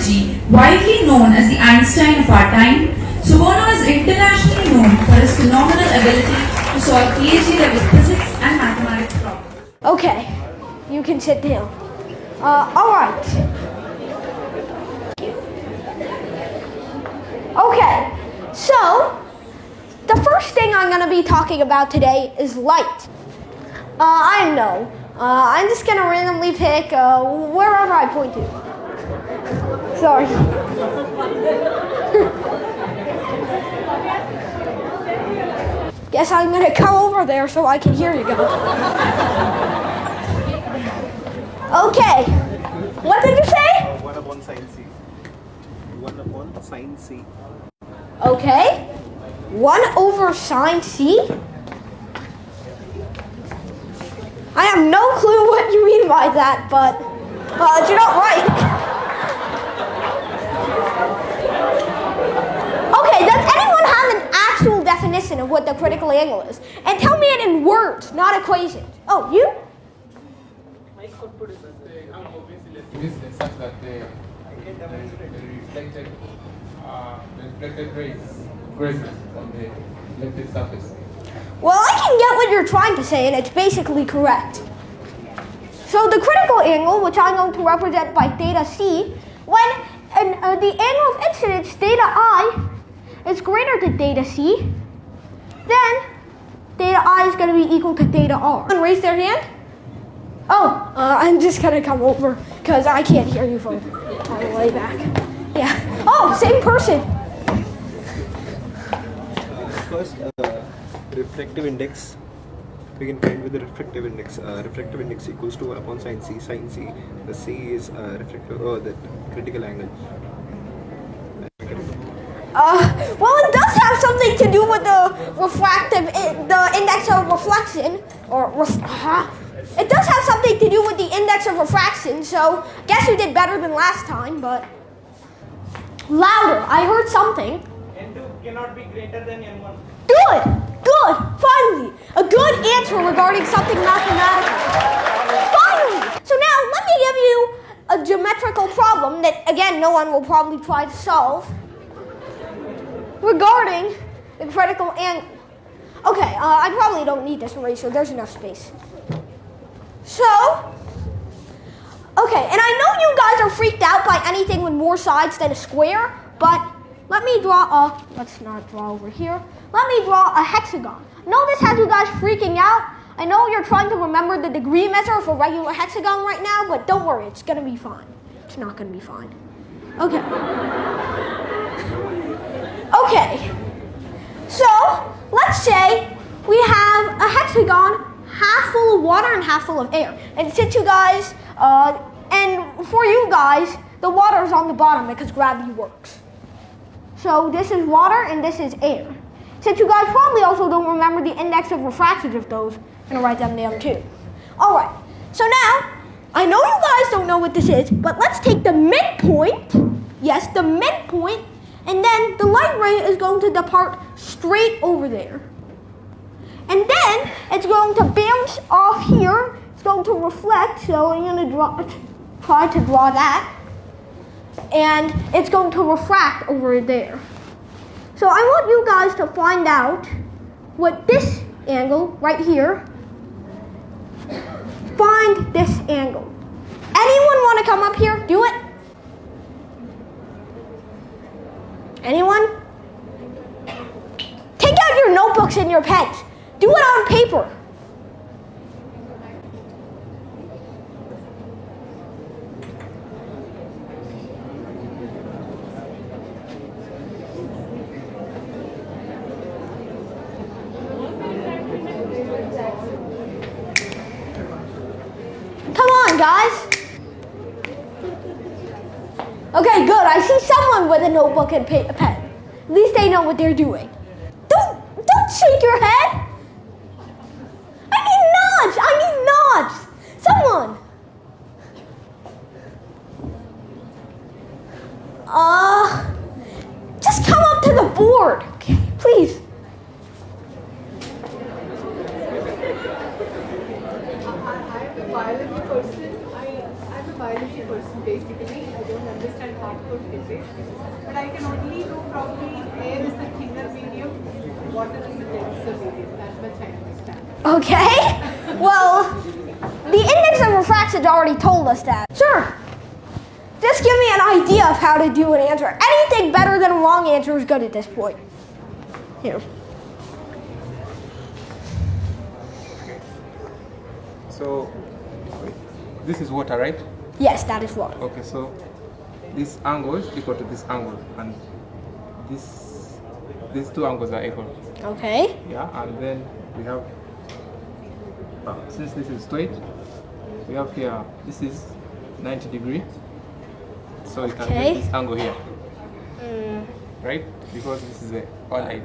prodigy, widely known as the Einstein of our time, Suborno is internationally known for his phenomenal ability to solve PhD-level physics and mathematics problems. Okay, you can sit down. Alright. Okay, so the first thing I'm going to be talking about today is light. I know. I'm just going to randomly pick wherever I point to. Sorry. Guess I'm going to come over there so I can hear you guys. Okay. What did you say? 1 upon sine c. 1 upon sine c. Okay. 1 over sine c? I have no clue what you mean by that, but you're not right. Okay, does anyone have an actual definition of what the critical angle is? And tell me it in words, not equations. Oh, you? It is such that the reflected rays grazes on the reflected surface. Well, I can get what you're trying to say, and it's basically correct. So the critical angle, which I'm going to represent by theta c, when the angle of incidence, theta I, is greater than theta c, then theta I is going to be equal to theta r. Someone raise their hand? Oh, I'm just going to come over, because I can't hear you from all the way back. Yeah. Oh, same person. First, refractive index. We can find with the refractive index. Refractive index equals to 1 upon sine c. Sine c. The c is refractive. Oh, the critical angle. Well, it does have something to do with the the index of reflection, it does have something to do with the index of refraction. So, guess you did better than last time, but louder. I heard something. N2 cannot be greater than N1. Good, good. Finally, a good answer regarding something mathematical. Finally. So now let me give you a geometrical problem that, again, no one will probably try to solve regarding the critical angle. Okay, I probably don't need this eraser. There's enough space. So, okay, and I know you guys are freaked out by anything with more sides than a square, but let me draw let's not draw over here. Let me draw a hexagon. No, this has you guys freaking out. I know you're trying to remember the degree measure of a regular hexagon right now, but don't worry, it's gonna be fine. It's not gonna be fine. Okay. Okay. So, let's say we have a hexagon half full of water and half full of air. And since you guys, and for you guys, the water is on the bottom because gravity works. So this is water and this is air. Since you guys probably also don't remember the index of refraction of those, I'm going to write them down too. Alright, so now, I know you guys don't know what this is, but let's take the midpoint, yes, the midpoint, and then the light ray is going to depart straight over there. And then it's going to bounce off here, it's going to reflect, so I'm going to try to draw that. And it's going to refract over there. So I want you guys to find out what this angle right here, find this angle. Anyone want to come up here? Do it? Anyone? Take out your notebooks and your pens. Do it on paper. Come on, guys. Okay, good. I see someone with a notebook and pen. At least they know what they're doing. Don't shake your head. I need nods. Someone. Just come up to the board, okay? Please. I'm a biology person. person basically. I don't understand hardcore physics, but I can only do probably air is the thinner medium, water is the denser medium. That much I understand. Okay. Well, the index of refraction's already told us that. Sure. Just give me an idea of how to do an answer. Anything better than a wrong answer is good at this point. Here. So, this is water, right? Yes, that is wrong. Okay, so this angle is equal to this angle, and these two angles are equal. Okay. Yeah, and then we have, since this is straight, we have here, this is 90 degrees. So you can Okay. get this angle here, right? Because this is a all height.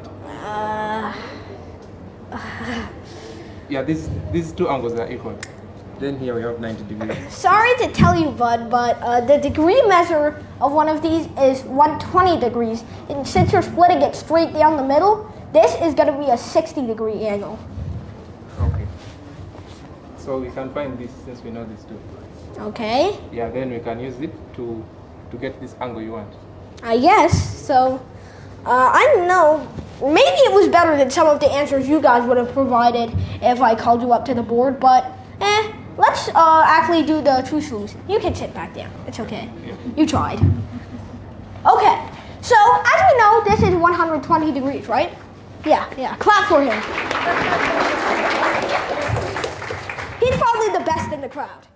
Yeah, these two angles are equal. Then here we have 90 degrees. Sorry to tell you, bud, but the degree measure of one of these is 120 degrees. And since you're splitting it straight down the middle, this is going to be a 60-degree angle. Okay. So we can find this since we know these two. Okay. Yeah, then we can use it to get this angle you want. I guess. So, I don't know. Maybe it was better than some of the answers you guys would have provided if I called you up to the board, but let's actually do the true solution. You can sit back down. It's okay. Yeah. You tried. Okay. So, as we know, this is 120 degrees, right? Yeah. Clap for him. He's probably the best in the crowd.